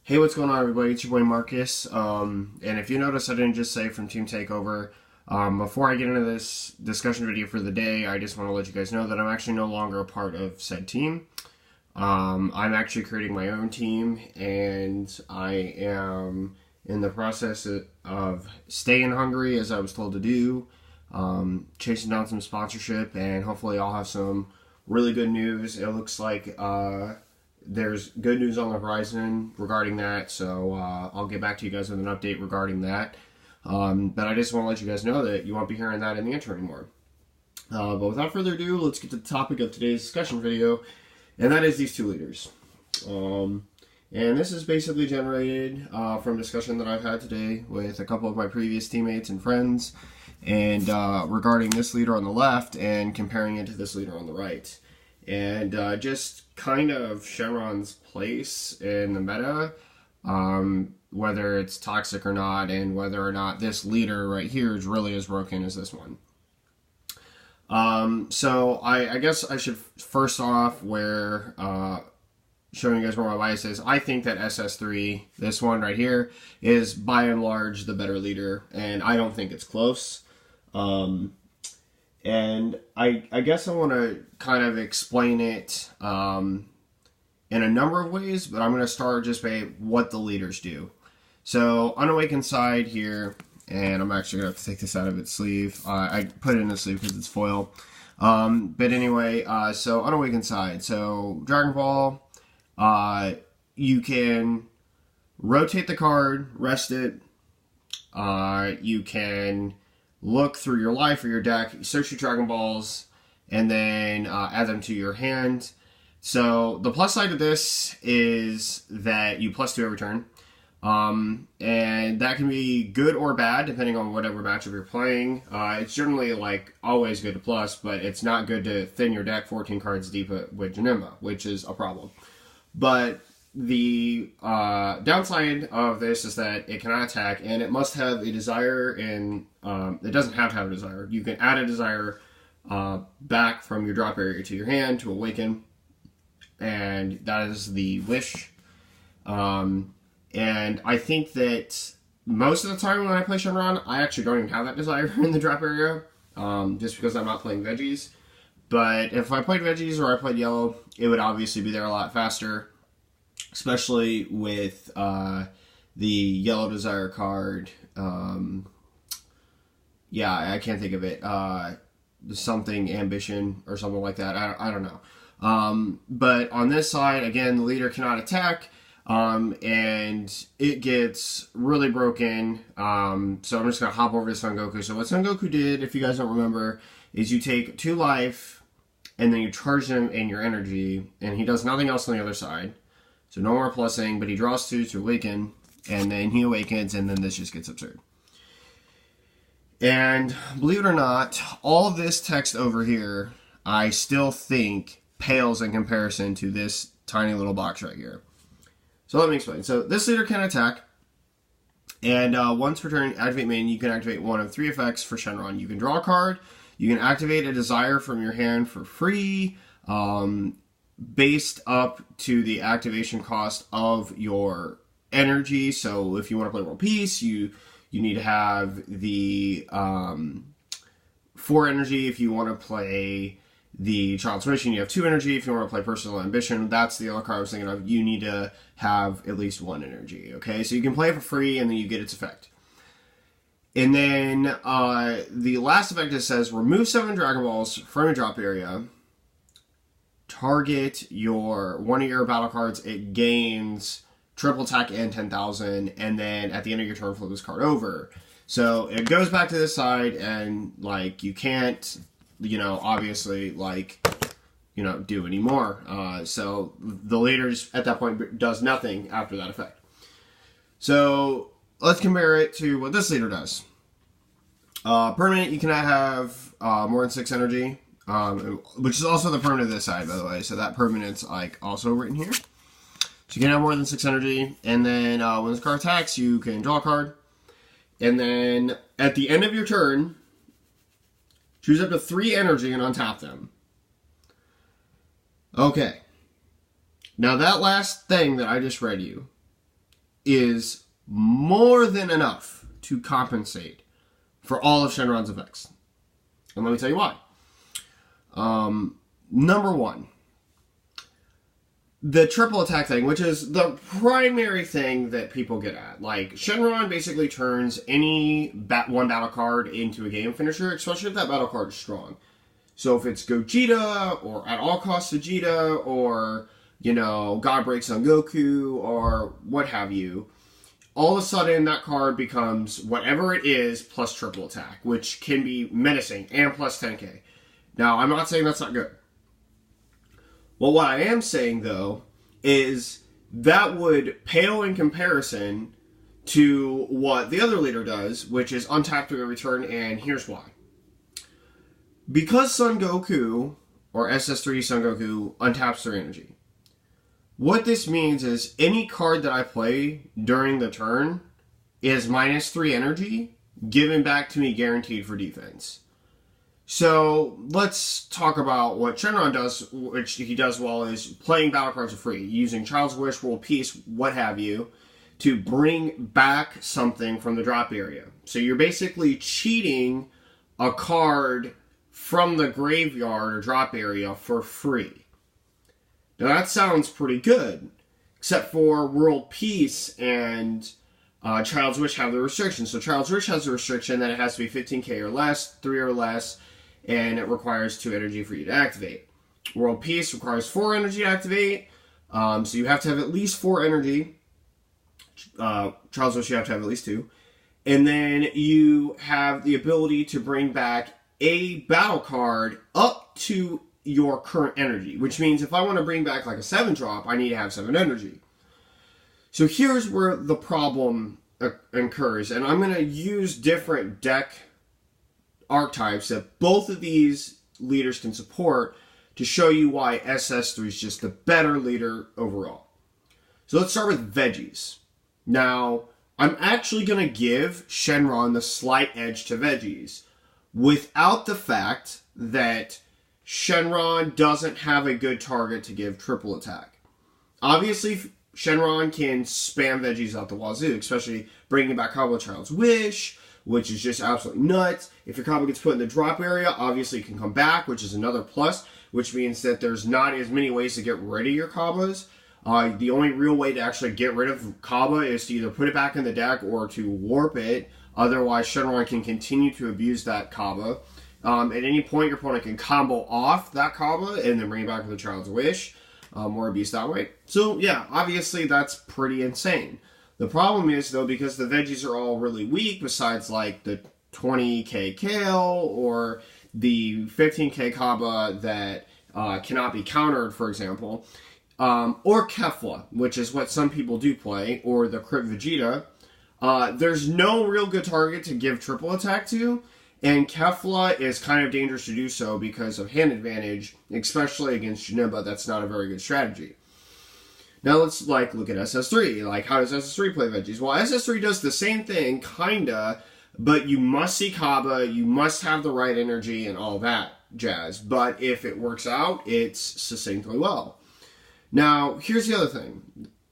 Hey, what's going on, everybody? It's your boy Marcus. And if you notice, I didn't just say from Team Takeover. Before I get into this discussion video for the day, I just want to let you guys know that I'm actually no longer a part of said team. I'm actually creating my own team, and I am in the process of staying hungry, as I was told to do, chasing down some sponsorship, and hopefully I'll have some really good news. It looks like there's good news on the horizon regarding that, so I'll get back to you guys with an update regarding that. But I just want to let you guys know that you won't be hearing that in the intro anymore. But without further ado, let's get to the topic of today's discussion video, and that is these two leaders. And this is basically generated from discussion that I've had today with a couple of my previous teammates and friends, and regarding this leader on the left and comparing it to this leader on the right. And just kind of Shenron's place in the meta, whether it's toxic or not, and whether or not this leader right here is really as broken as this one. So I guess I should first off showing you guys where my bias is. I think that SS3, this one right here, is by and large the better leader, and I don't think it's close. And I guess I want to kind of explain it in a number of ways, but I'm going to start just by what the leaders do. So Unawakened side here, and I'm actually going to have to take this out of its sleeve. I put it in the sleeve because it's foil. But anyway, so Unawakened side. So Dragon Ball, you can rotate the card, rest it. You can look through your life or your deck, search your Dragon Balls, and then add them to your hand. So the plus side of this is that you +2 every turn. And that can be good or bad depending on whatever matchup you're playing. It's generally like always good to plus, but it's not good to thin your deck 14 cards deep with Janemba, which is a problem. But the downside of this is that it cannot attack, and it must have a desire, and it doesn't have to have a desire. You can add a desire back from your drop area to your hand to awaken, and that is the wish. And I think that most of the time when I play Shenron, I actually don't even have that desire in the drop area, just because I'm not playing veggies. But if I played veggies or I played yellow, it would obviously be there a lot faster, especially with the yellow desire card. Yeah, I can't think of it. Something ambition or something like that. I don't know. But on this side, again, the leader cannot attack. And it gets really broken. So I'm just going to hop over to Son Goku. So what Son Goku did, if you guys don't remember, is you take 2 life and then you charge him in your energy, and he does nothing else on the other side. So no more plussing, but he draws 2 to awaken, and then he awakens, and then this just gets absurd. And believe it or not, all of this text over here, I still think pales in comparison to this tiny little box right here. So let me explain. So this leader can attack, and once per turn, activate main, you can activate one of 3 effects for Shenron. You can draw a card, you can activate a desire from your hand for free, based up to the activation cost of your energy. So if you want to play World Peace, you need to have the 4 energy. If you want to play the Child's Mission, you have 2 energy. If you want to play Personal Ambition, that's the other card I was thinking of. You need to have at least 1 energy. Okay, so you can play it for free, and then you get its effect. And then the last effect, it says remove 7 Dragon Balls from your drop area. Target one of your battle cards. It gains triple attack and 10,000, and then at the end of your turn, flip this card over. So it goes back to this side, and like you can't, obviously do any more. So the leader at that point does nothing after that effect. So let's compare it to what this leader does. Permanent, you cannot have more than 6 energy, which is also the permanent of this side, by the way. So that permanent's also written here. So you can have more than 6 energy, and then when this card attacks, you can draw a card. And then at the end of your turn, choose up to 3 energy and untap them. Okay. Now that last thing that I just read you is more than enough to compensate for all of Shenron's effects. And let me tell you why. Number one, the triple attack thing, which is the primary thing that people get at. Like, Shenron basically turns any one battle card into a game finisher, especially if that battle card is strong. So if it's Gogeta, or At All Costs Vegeta, or, God Breaks Son Goku, or what have you, all of a sudden that card becomes whatever it is plus triple attack, which can be menacing, and plus 10k. Now, I'm not saying that's not good. Well, what I am saying, though, is that would pale in comparison to what the other leader does, which is untap to a return, and here's why. Because Son Goku, or SS3 Son Goku, untaps their energy, what this means is any card that I play during the turn is -3 energy, given back to me guaranteed for defense. So, let's talk about what Shenron does, which he does well, is playing battle cards for free, using Child's Wish, World Peace, what have you, to bring back something from the drop area. So you're basically cheating a card from the graveyard or drop area for free. Now that sounds pretty good, except for World Peace and Child's Wish have the restriction. So Child's Wish has a restriction that it has to be 15k or less, 3 or less, and it requires 2 energy for you to activate. World Peace requires 4 energy to activate, so you have to have at least 4 energy. Child's Wish, you have to have at least 2. And then you have the ability to bring back a battle card up to your current energy, which means if I want to bring back like a 7-drop, I need to have 7 energy. So here's where the problem occurs, and I'm going to use different deck archetypes that both of these leaders can support to show you why SS3 is just the better leader overall. So let's start with Veggies. Now, I'm actually going to give Shenron the slight edge to Veggies without the fact that Shenron doesn't have a good target to give triple attack. Obviously, Shenron can spam Veggies out the wazoo, especially bringing back combo Child's Wish, which is just absolutely nuts. If your combo gets put in the drop area, obviously it can come back, which is another plus, which means that there's not as many ways to get rid of your combos. The only real way to actually get rid of Kaba is to either put it back in the deck or to warp it. Otherwise, Shenron can continue to abuse that Kaba. At any point, your opponent can combo off that Kaba and then bring it back with a Child's Wish, or abuse that way. So, yeah, obviously that's pretty insane. The problem is, though, because the Veggies are all really weak, besides, like, the 20k Kale or the 15k Kaba that cannot be countered, for example, or Kefla, which is what some people do play, or the Crypt Vegeta, there's no real good target to give triple attack to, and Kefla is kind of dangerous to do so because of hand advantage, especially against Janemba. That's not a very good strategy. Now let's look at SS3. How does SS3 play Veggies? Well, SS3 does the same thing, kinda, but you must see Kaba, you must have the right energy and all that jazz. But if it works out, it's succinctly well. Now, here's the other thing.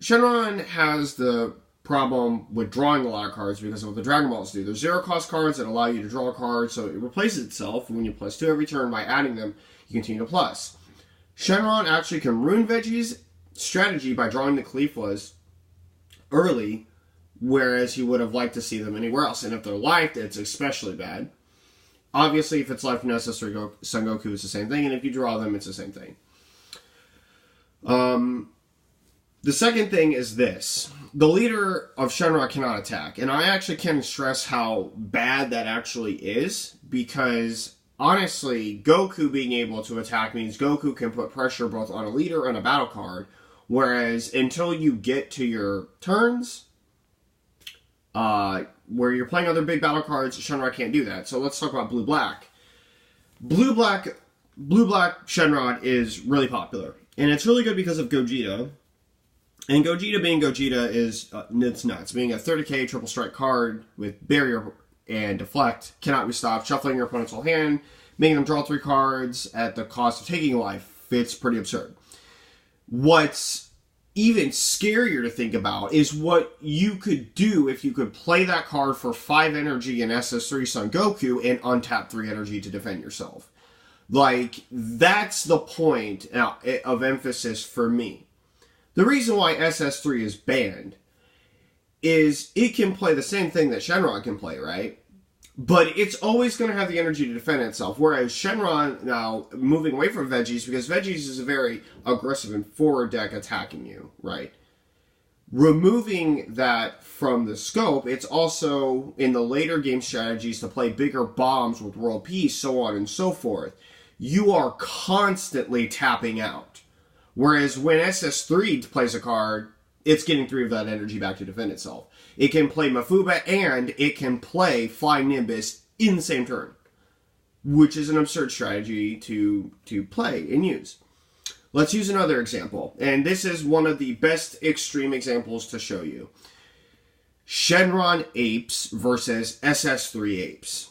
Shenron has the problem with drawing a lot of cards because of what the Dragon Balls do. There's 0-cost cards that allow you to draw a card, so it replaces itself. When you plus 2 every turn by adding them, you continue to plus. Shenron actually can ruin Veggies' strategy by drawing the Cauliflas early, whereas he would have liked to see them anywhere else. And if they're lifed, it's especially bad. Obviously, if it's life in SS3 Son Goku, it's the same thing, and if you draw them, it's the same thing. The second thing is this. The leader of Shenron cannot attack, and I actually can stress how bad that actually is, because honestly, Goku being able to attack means Goku can put pressure both on a leader and a battle card, whereas until you get to your turns, where you're playing other big battle cards, Shenron can't do that. So let's talk about Blue-Black. Blue-Black Shenron is really popular, and it's really good because of Gogeta. And Gogeta being Gogeta is it's nuts. Being a 30k triple strike card with Barrier and Deflect cannot be stopped. Shuffling your opponent's whole hand, making them draw 3 cards at the cost of taking a life. It's pretty absurd. What's even scarier to think about is what you could do if you could play that card for 5 energy in SS3 Son Goku and untap 3 energy to defend yourself. Like, that's the point of emphasis for me. The reason why SS3 is banned is it can play the same thing that Shenron can play, right? But it's always going to have the energy to defend itself. Whereas Shenron, now, moving away from Veggies, because Veggies is a very aggressive and forward deck attacking you, right? Removing that from the scope, it's also, in the later game strategies, to play bigger bombs with World Peace, so on and so forth. You are constantly tapping out. Whereas when SS3 plays a card, it's getting 3 of that energy back to defend itself. It can play Mafuba and it can play Fly Nimbus in the same turn, which is an absurd strategy to play and use. Let's use another example, and this is one of the best extreme examples to show you. Shenron Apes versus SS3 Apes.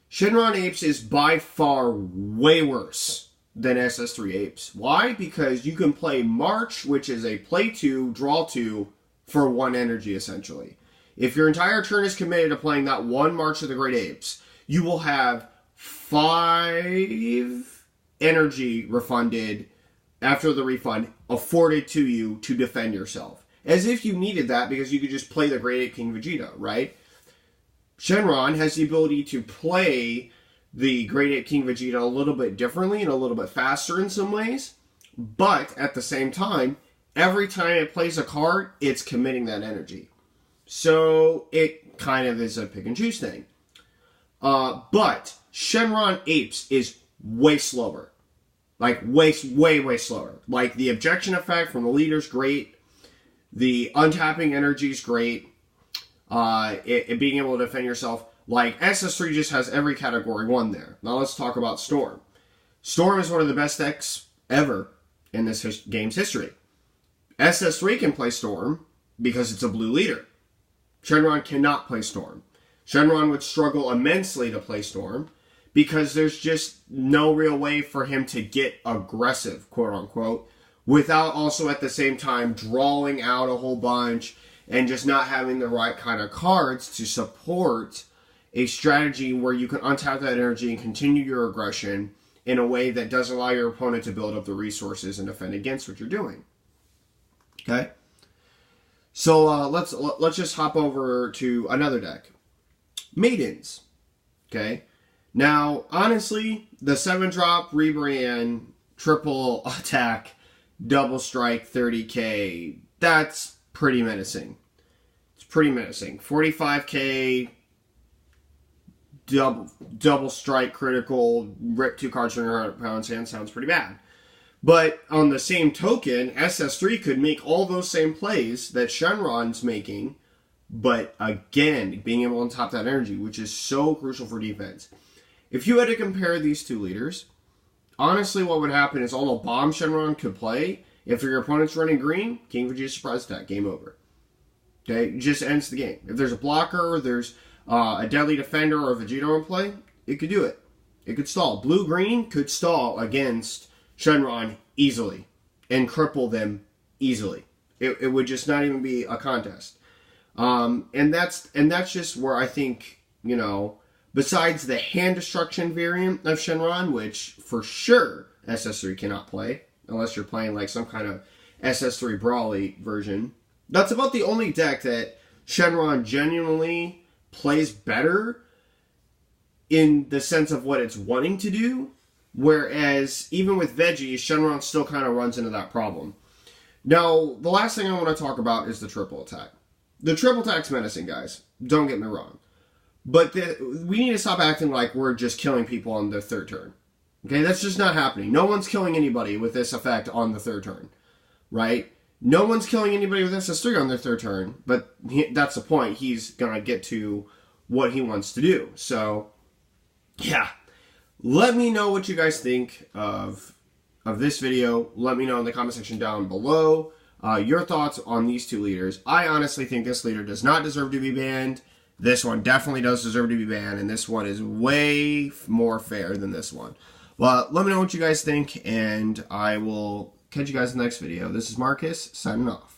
Shenron Apes is by far way worse than SS3 Apes. Why? Because you can play March, which is a play 2, draw 2, for 1 energy, essentially. If your entire turn is committed to playing that 1 March of the Great Apes, you will have 5 energy refunded after the refund afforded to you to defend yourself. As if you needed that because you could just play the Great Ape King Vegeta, right? Shenron has the ability to play the Great Ape King Vegeta a little bit differently and a little bit faster in some ways, but at the same time, every time it plays a card, it's committing that energy. So it kind of is a pick and choose thing. But Shenron Apes is way slower. Like, way slower. Like, the objection effect from the leader's great. The untapping energy is great. It being able to defend yourself. Like, SS3 just has every category 1 there. Now let's talk about Storm. Storm is one of the best decks ever in this game's history. SS3 can play Storm because it's a blue leader. Shenron cannot play Storm. Shenron would struggle immensely to play Storm because there's just no real way for him to get aggressive, quote-unquote, without also at the same time drawing out a whole bunch and just not having the right kind of cards to support a strategy where you can untap that energy and continue your aggression in a way that doesn't allow your opponent to build up the resources and defend against what you're doing. Okay? So let's just hop over to another deck. Maidens. Okay? Now, honestly, the 7-drop rebrand, triple attack, double strike, 30k, that's pretty menacing. It's pretty menacing. 45k, double strike, critical, rip 2 cards from your opponent's hand sounds pretty bad. But on the same token, SS3 could make all those same plays that Shenron's making, but again, being able to top that energy, which is so crucial for defense. If you had to compare these 2 leaders, honestly what would happen is all the bombs Shenron could play, if your opponent's running green, King Vegeta surprise attack, game over. Okay, it just ends the game. If there's a blocker, there's a deadly defender or a Vegeta in play, it could do it. It could stall. Blue-green could stall against Shenron easily and cripple them easily. It would just not even be a contest. And that's just where I think, you know, besides the hand destruction variant of Shenron, which for sure SS3 cannot play, unless you're playing like some kind of SS3 Brawly version, that's about the only deck that Shenron genuinely plays better in the sense of what it's wanting to do. Whereas, even with Veggies, Shenron still kind of runs into that problem. Now, the last thing I want to talk about is the triple attack. The triple attack's menacing, guys. Don't get me wrong. But we need to stop acting like we're just killing people on the 3rd turn. Okay, that's just not happening. No one's killing anybody with this effect on the 3rd turn. Right? No one's killing anybody with SS3 on their 3rd turn. But that's the point. He's going to get to what he wants to do. So, yeah. Let me know what you guys think of this video. Let me know in the comment section down below your thoughts on these 2 leaders. I honestly think this leader does not deserve to be banned. This one definitely does deserve to be banned, and this one is way more fair than this one. Well, let me know what you guys think, and I will catch you guys in the next video. This is Marcus, signing off.